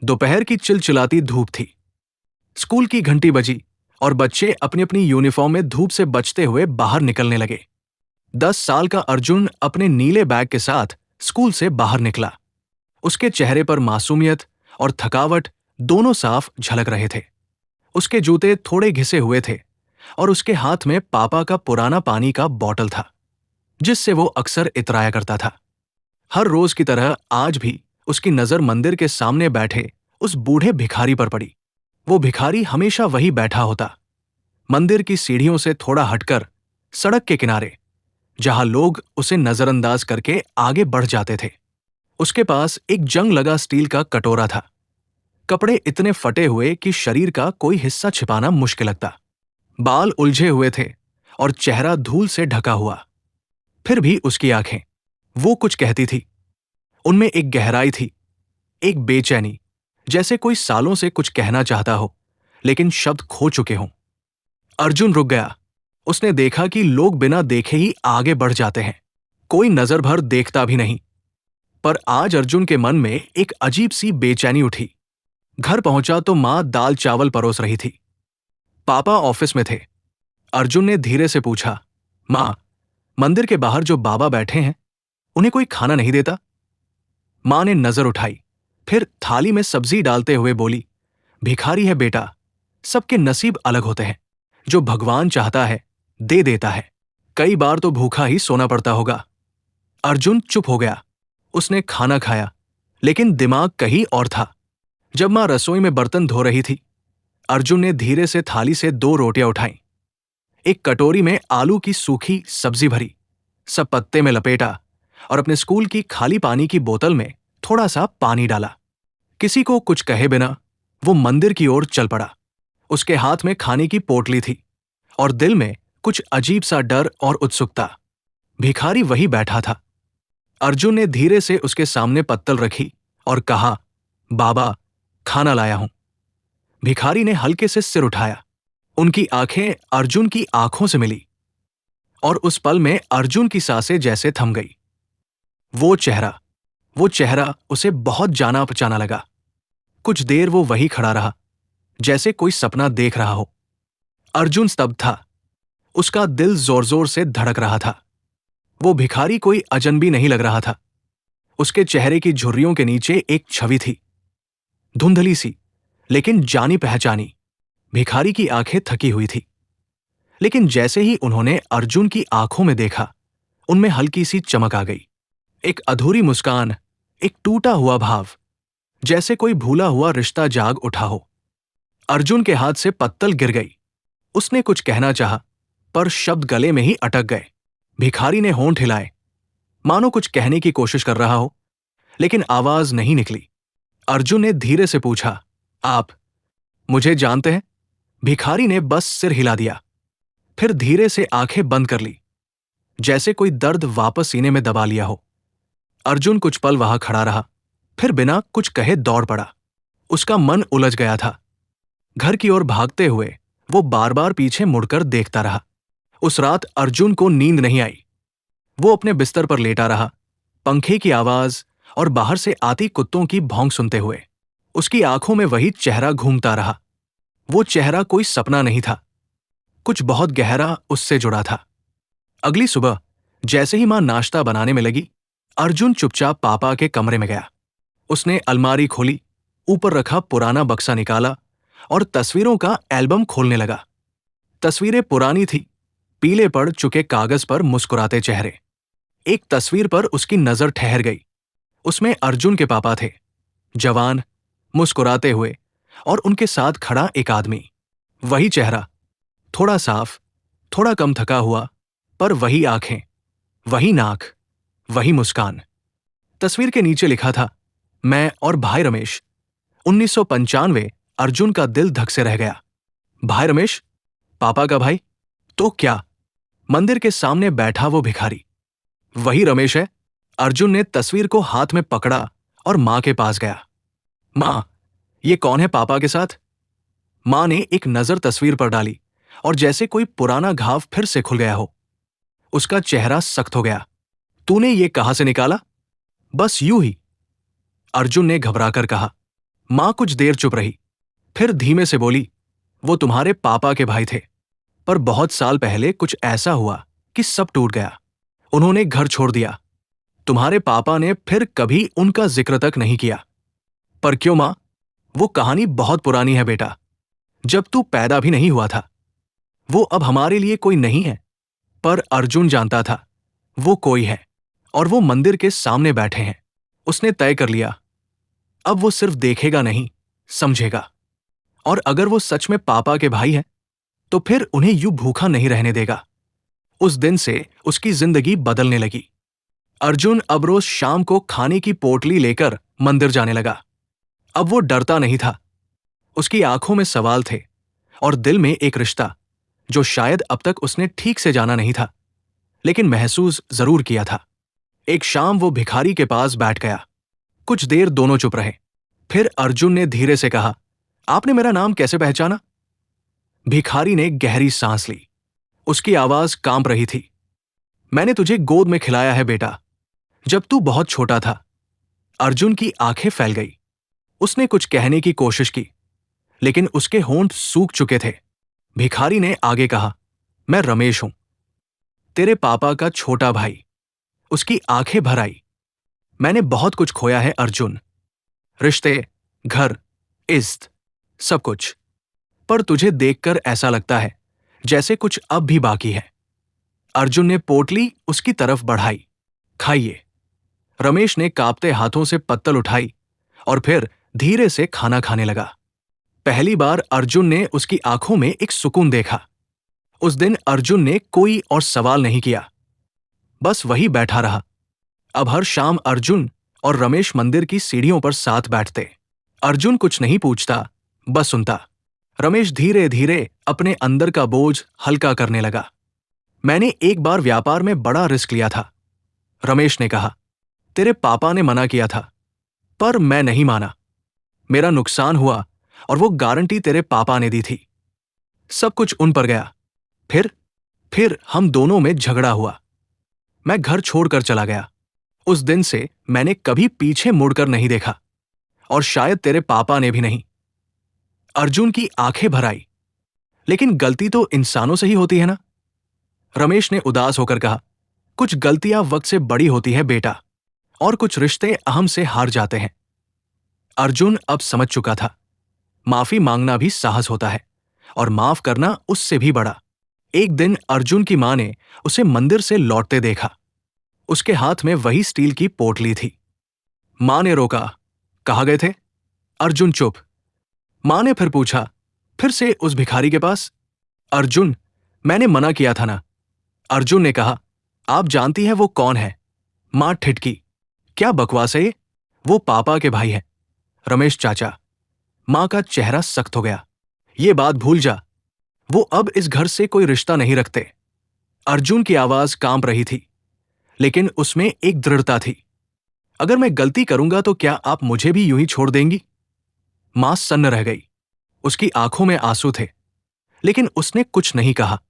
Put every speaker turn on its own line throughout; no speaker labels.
दोपहर की चिलचिलाती धूप थी। स्कूल की घंटी बजी और बच्चे अपनी अपनी यूनिफॉर्म में धूप से बचते हुए बाहर निकलने लगे। 10 साल का अर्जुन अपने नीले बैग के साथ स्कूल से बाहर निकला। उसके चेहरे पर मासूमियत और थकावट दोनों साफ झलक रहे थे। उसके जूते थोड़े घिसे हुए थे और उसके हाथ में पापा का पुराना पानी का बॉटल था, जिससे वो अक्सर इतराया करता था। हर रोज की तरह आज भी उसकी नजर मंदिर के सामने बैठे उस बूढ़े भिखारी पर पड़ी। वो भिखारी हमेशा वही बैठा होता, मंदिर की सीढ़ियों से थोड़ा हटकर, सड़क के किनारे, जहां लोग उसे नजरअंदाज करके आगे बढ़ जाते थे। उसके पास एक जंग लगा स्टील का कटोरा था। कपड़े इतने फटे हुए कि शरीर का कोई हिस्सा छिपाना मुश्किल लगता। बाल उलझे हुए थे और चेहरा धूल से ढका हुआ। फिर भी उसकी आंखें, वो कुछ कहती थी। उनमें एक गहराई थी, एक बेचैनी, जैसे कोई सालों से कुछ कहना चाहता हो, लेकिन शब्द खो चुके हों। अर्जुन रुक गया। उसने देखा कि लोग बिना देखे ही आगे बढ़ जाते हैं। कोई नजर भर देखता भी नहीं। पर आज अर्जुन के मन में एक अजीब सी बेचैनी उठी। घर पहुंचा तो मां दाल चावल परोस रही थी। पापा ऑफिस में थे। अर्जुन ने धीरे से पूछा, मां, मंदिर के बाहर जो बाबा बैठे हैं, उन्हें कोई खाना नहीं देता? मां ने नजर उठाई, फिर थाली में सब्जी डालते हुए बोली, भिखारी है बेटा, सबके नसीब अलग होते हैं। जो भगवान चाहता है दे देता है। कई बार तो भूखा ही सोना पड़ता होगा। अर्जुन चुप हो गया। उसने खाना खाया, लेकिन दिमाग कहीं और था। जब मां रसोई में बर्तन धो रही थी, अर्जुन ने धीरे से थाली से 2 रोटियां उठाईं। एक कटोरी में आलू की सूखी सब्जी भरी, सब पत्ते में लपेटा और अपने स्कूल की खाली पानी की बोतल में थोड़ा सा पानी डाला। किसी को कुछ कहे बिना वो मंदिर की ओर चल पड़ा। उसके हाथ में खाने की पोटली थी और दिल में कुछ अजीब सा डर और उत्सुकता। भिखारी वही बैठा था। अर्जुन ने धीरे से उसके सामने पत्तल रखी और कहा, बाबा, खाना लाया हूं। भिखारी ने हल्के से सिर उठाया। उनकी आंखें अर्जुन की आंखों से मिली और उस पल में अर्जुन की सांसें जैसे थम गई। वो चेहरा उसे बहुत जाना पहचाना लगा। कुछ देर वो वही खड़ा रहा, जैसे कोई सपना देख रहा हो। अर्जुन स्तब्ध था। उसका दिल जोर जोर से धड़क रहा था। वो भिखारी कोई अजनबी नहीं लग रहा था। उसके चेहरे की झुर्रियों के नीचे एक छवि थी, धुंधली सी, लेकिन जानी पहचानी। भिखारी की आंखें थकी हुई थी, लेकिन जैसे ही उन्होंने अर्जुन की आंखों में देखा, उनमें हल्की सी चमक आ गई। एक अधूरी मुस्कान, एक टूटा हुआ भाव, जैसे कोई भूला हुआ रिश्ता जाग उठा हो। अर्जुन के हाथ से पत्तल गिर गई। उसने कुछ कहना चाहा, पर शब्द गले में ही अटक गए। भिखारी ने होंठ हिलाए, मानो कुछ कहने की कोशिश कर रहा हो, लेकिन आवाज नहीं निकली। अर्जुन ने धीरे से पूछा, आप मुझे जानते हैं? भिखारी ने बस सिर हिला दिया, फिर धीरे से आंखें बंद कर ली, जैसे कोई दर्द वापस सीने में दबा लिया हो। अर्जुन कुछ पल वहां खड़ा रहा, फिर बिना कुछ कहे दौड़ पड़ा। उसका मन उलझ गया था। घर की ओर भागते हुए वो बार बार पीछे मुड़कर देखता रहा। उस रात अर्जुन को नींद नहीं आई। वो अपने बिस्तर पर लेटा रहा, पंखे की आवाज और बाहर से आती कुत्तों की भौंक सुनते हुए। उसकी आंखों में वही चेहरा घूमता रहा। वो चेहरा कोई सपना नहीं था, कुछ बहुत गहरा उससे जुड़ा था। अगली सुबह जैसे ही मां नाश्ता बनाने में लगी, अर्जुन चुपचाप पापा के कमरे में गया। उसने अलमारी खोली, ऊपर रखा पुराना बक्सा निकाला और तस्वीरों का एल्बम खोलने लगा। तस्वीरें पुरानी थी, पीले पड़ चुके कागज पर मुस्कुराते चेहरे। एक तस्वीर पर उसकी नजर ठहर गई। उसमें अर्जुन के पापा थे, जवान, मुस्कुराते हुए, और उनके साथ खड़ा एक आदमी। वही चेहरा, थोड़ा साफ, थोड़ा कम थका हुआ, पर वही आंखें, वही नाक, वही मुस्कान। तस्वीर के नीचे लिखा था, मैं और भाई रमेश। 1995। अर्जुन का दिल धक से रह गया। भाई रमेश? पापा का भाई? तो क्या? मंदिर के सामने बैठा वो भिखारी वही रमेश है। अर्जुन ने तस्वीर को हाथ में पकड़ा और मां के पास गया। मां, ये कौन है पापा के साथ? मां ने एक नजर तस्वीर पर डाली और जैसे कोई पुराना घाव फिर से खुल गया हो। उसका चेहरा सख्त हो गया। तूने ये कहां से निकाला? बस यूं ही, अर्जुन ने घबराकर कहा। माँ कुछ देर चुप रही, फिर धीमे से बोली, वो तुम्हारे पापा के भाई थे, पर बहुत साल पहले कुछ ऐसा हुआ कि सब टूट गया। उन्होंने घर छोड़ दिया। तुम्हारे पापा ने फिर कभी उनका जिक्र तक नहीं किया। पर क्यों माँ? वो कहानी बहुत पुरानी है बेटा, जब तू पैदा भी नहीं हुआ था। वो अब हमारे लिए कोई नहीं है, पर अर्जुन जानता था वो कोई है, और वो मंदिर के सामने बैठे हैं। उसने तय कर लिया, अब वो सिर्फ देखेगा नहीं, समझेगा। और अगर वो सच में पापा के भाई हैं, तो फिर उन्हें यूं भूखा नहीं रहने देगा। उस दिन से उसकी जिंदगी बदलने लगी। अर्जुन अब रोज शाम को खाने की पोटली लेकर मंदिर जाने लगा। अब वो डरता नहीं था। उसकी आंखों में सवाल थे और दिल में एक रिश्ता जो शायद अब तक उसने ठीक से जाना नहीं था, लेकिन महसूस जरूर किया था। एक शाम वो भिखारी के पास बैठ गया। कुछ देर दोनों चुप रहे। फिर अर्जुन ने धीरे से कहा, आपने मेरा नाम कैसे पहचाना? भिखारी ने गहरी सांस ली। उसकी आवाज कांप रही थी। मैंने तुझे गोद में खिलाया है बेटा, जब तू बहुत छोटा था। अर्जुन की आंखें फैल गई। उसने कुछ कहने की कोशिश की, लेकिन उसके होंठ सूख चुके थे। भिखारी ने आगे कहा, मैं रमेश हूं, तेरे पापा का छोटा भाई। उसकी आंखें भर आई। मैंने बहुत कुछ खोया है अर्जुन, रिश्ते, घर, इज्जत, सब कुछ। पर तुझे देखकर ऐसा लगता है जैसे कुछ अब भी बाकी है। अर्जुन ने पोटली उसकी तरफ बढ़ाई। खाइए। रमेश ने कांपते हाथों से पत्तल उठाई और फिर धीरे से खाना खाने लगा। पहली बार अर्जुन ने उसकी आंखों में एक सुकून देखा। उस दिन अर्जुन ने कोई और सवाल नहीं किया, बस वही बैठा रहा। अब हर शाम अर्जुन और रमेश मंदिर की सीढ़ियों पर साथ बैठते। अर्जुन कुछ नहीं पूछता, बस सुनता। रमेश धीरे धीरे अपने अंदर का बोझ हल्का करने लगा। मैंने एक बार व्यापार में बड़ा रिस्क लिया था, रमेश ने कहा। तेरे पापा ने मना किया था, पर मैं नहीं माना। मेरा नुकसान हुआ और वो गारंटी तेरे पापा ने दी थी। सब कुछ उन पर गया। फिर हम दोनों में झगड़ा हुआ। मैं घर छोड़कर चला गया। उस दिन से मैंने कभी पीछे मुड़कर नहीं देखा, और शायद तेरे पापा ने भी नहीं। अर्जुन की आंखें भर आई। लेकिन गलती तो इंसानों से ही होती है ना? रमेश ने उदास होकर कहा, कुछ गलतियां वक्त से बड़ी होती है बेटा, और कुछ रिश्ते अहम से हार जाते हैं। अर्जुन अब समझ चुका था, माफी मांगना भी साहस होता है, और माफ करना उससे भी बड़ा। एक दिन अर्जुन की मां ने उसे मंदिर से लौटते देखा। उसके हाथ में वही स्टील की पोटली थी। मां ने रोका, कहाँ गए थे? अर्जुन चुप। मां ने फिर पूछा, फिर से उस भिखारी के पास? अर्जुन, मैंने मना किया था ना। अर्जुन ने कहा, आप जानती है वो कौन है? मां ठिठकी, क्या बकवास है ये? वो पापा के भाई है, रमेश चाचा। मां का चेहरा सख्त हो गया। ये बात भूल जा, वो अब इस घर से कोई रिश्ता नहीं रखते। अर्जुन की आवाज कांप रही थी, लेकिन उसमें एक दृढ़ता थी। अगर मैं गलती करूंगा तो क्या आप मुझे भी यूं ही छोड़ देंगी? मां सन्न रह गई। उसकी आंखों में आंसू थे, लेकिन उसने कुछ नहीं कहा।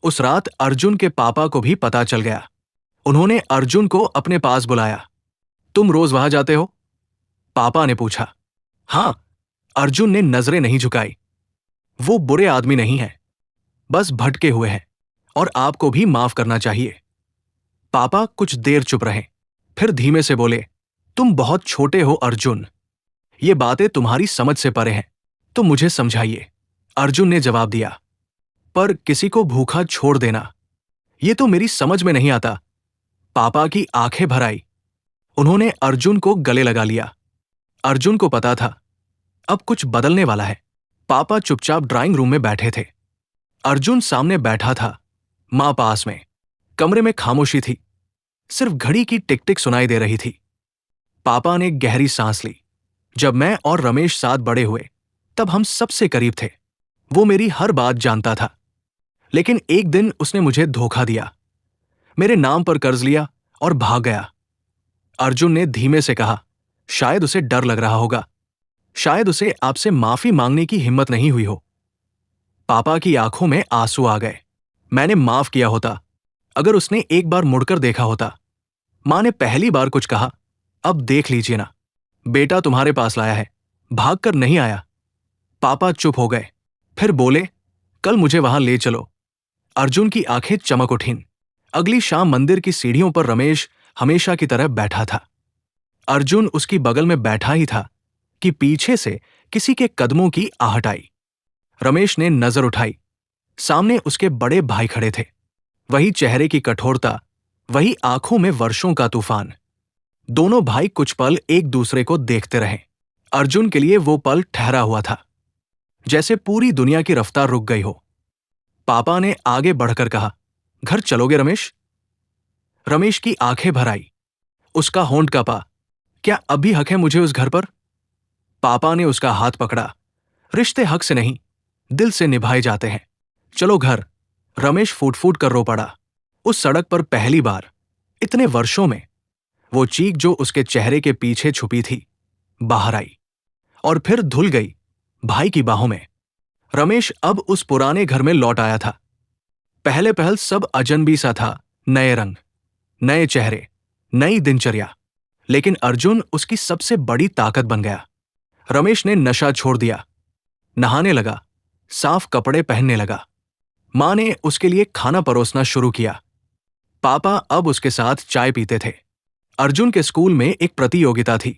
उस रात अर्जुन के पापा को भी पता चल गया। उन्होंने अर्जुन को अपने पास बुलाया। तुम रोज वहां जाते हो? पापा ने पूछा। हां, अर्जुन ने नजरें नहीं झुकाई। वो बुरे आदमी नहीं है, बस भटके हुए हैं, और आपको भी माफ करना चाहिए। पापा कुछ देर चुप रहे, फिर धीमे से बोले, तुम बहुत छोटे हो अर्जुन, ये बातें तुम्हारी समझ से परे हैं, तो मुझे समझाइए। अर्जुन ने जवाब दिया, पर किसी को भूखा छोड़ देना, ये तो मेरी समझ में नहीं आता। पापा की आंखें भर आई। उन्होंने अर्जुन को गले लगा लिया। अर्जुन को पता था अब कुछ बदलने वाला है। पापा चुपचाप ड्राइंग रूम में बैठे थे। अर्जुन सामने बैठा था, मां पास में। कमरे में खामोशी थी, सिर्फ घड़ी की टिक टिक सुनाई दे रही थी। पापा ने गहरी सांस ली। जब मैं और रमेश साथ बड़े हुए, तब हम सबसे करीब थे। वो मेरी हर बात जानता था, लेकिन एक दिन उसने मुझे धोखा दिया, मेरे नाम पर कर्ज लिया और भाग गया। अर्जुन ने धीमे से कहा, शायद उसे डर लग रहा होगा, शायद उसे आपसे माफी मांगने की हिम्मत नहीं हुई हो। पापा की आंखों में आंसू आ गए। मैंने माफ किया होता, अगर उसने एक बार मुड़कर देखा होता। मां ने पहली बार कुछ कहा, अब देख लीजिए ना, बेटा तुम्हारे पास लाया है, भागकर नहीं आया। पापा चुप हो गए, फिर बोले, कल मुझे वहां ले चलो। अर्जुन की आंखें चमक उठीं। अगली शाम मंदिर की सीढ़ियों पर रमेश हमेशा की तरह बैठा था। अर्जुन उसकी बगल में बैठा ही था कि पीछे से किसी के कदमों की आहट आई। रमेश ने नजर उठाई। सामने उसके बड़े भाई खड़े थे। वही चेहरे की कठोरता, वही आंखों में वर्षों का तूफान। दोनों भाई कुछ पल एक दूसरे को देखते रहे। अर्जुन के लिए वो पल ठहरा हुआ था, जैसे पूरी दुनिया की रफ्तार रुक गई हो। पापा ने आगे बढ़कर कहा, घर चलोगे रमेश? रमेश की आंखें भर आई। उसका होंठ कांपा। क्या अभी हक है मुझे उस घर पर? पापा ने उसका हाथ पकड़ा। रिश्ते हक से नहीं, दिल से निभाए जाते हैं। चलो घर। रमेश फूट फूट कर रो पड़ा। उस सड़क पर पहली बार इतने वर्षों में वो चीख जो उसके चेहरे के पीछे छुपी थी, बाहर आई और फिर धुल गई भाई की बाहों में। रमेश अब उस पुराने घर में लौट आया था। पहले पहल सब अजनबी सा था। नए रंग, नए चेहरे, नई दिनचर्या। लेकिन अर्जुन उसकी सबसे बड़ी ताकत बन गया। रमेश ने नशा छोड़ दिया, नहाने लगा, साफ कपड़े पहनने लगा। मां ने उसके लिए खाना परोसना शुरू किया। पापा अब उसके साथ चाय पीते थे। अर्जुन के स्कूल में एक प्रतियोगिता थी।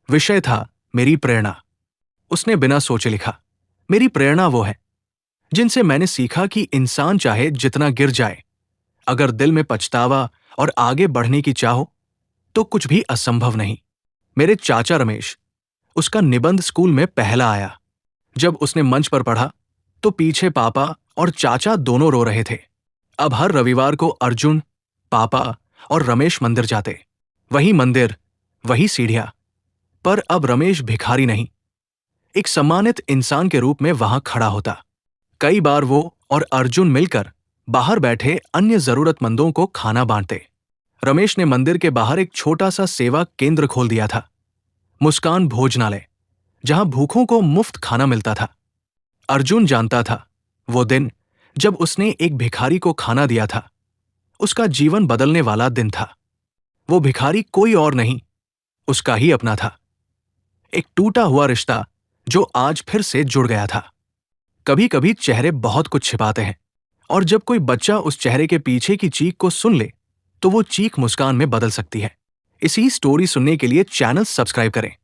विषय था मेरी प्रेरणा। उसने बिना सोचे लिखा, मेरी प्रेरणा वो है जिनसे मैंने सीखा कि इंसान चाहे जितना गिर जाए, अगर दिल में पछतावा और आगे बढ़ने की चाह हो, तो कुछ भी असंभव नहीं। मेरे चाचा रमेश, उसका निबंध स्कूल में पहला आया। जब उसने मंच पर पढ़ा तो पीछे पापा और चाचा दोनों रो रहे थे। अब हर रविवार को अर्जुन, पापा और रमेश मंदिर जाते। वही मंदिर, वही सीढ़ियां। पर अब रमेश भिखारी नहीं, एक सम्मानित इंसान के रूप में वहां खड़ा होता। कई बार वो और अर्जुन मिलकर बाहर बैठे अन्य जरूरतमंदों को खाना बांटते। रमेश ने मंदिर के बाहर एक छोटा सा सेवा केंद्र खोल दिया था, मुस्कान भोजनालय, जहां भूखों को मुफ्त खाना मिलता था। अर्जुन जानता था वो दिन जब उसने एक भिखारी को खाना दिया था, उसका जीवन बदलने वाला दिन था। वो भिखारी कोई और नहीं, उसका ही अपना था। एक टूटा हुआ रिश्ता जो आज फिर से जुड़ गया था। कभी कभी चेहरे बहुत कुछ छिपाते हैं, और जब कोई बच्चा उस चेहरे के पीछे की चीख को सुन ले, तो वो चीख मुस्कान में बदल सकती है। इसी स्टोरी सुनने के लिए चैनल सब्सक्राइब करें।